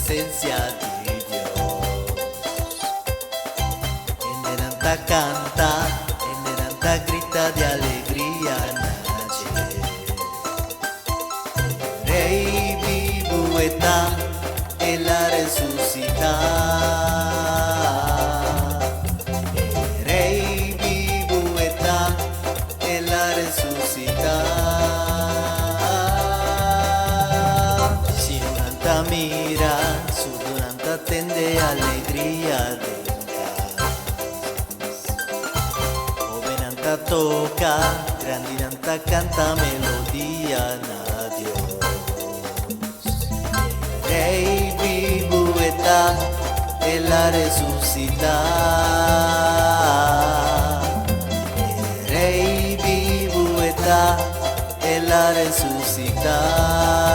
presencia de Dios. En delanta canta, en delanta grita de alegría nace. Rey vivo está, Él ha resucitado. Rey vivo está, Él ha resucitado. Si durante mira, su durante tende alegría de Jovenanta toca, grandinanta canta melodía a Dios. Rey vivo está, Él ha resucitado. Rey vivo está, Él ha resucitado.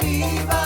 Viva.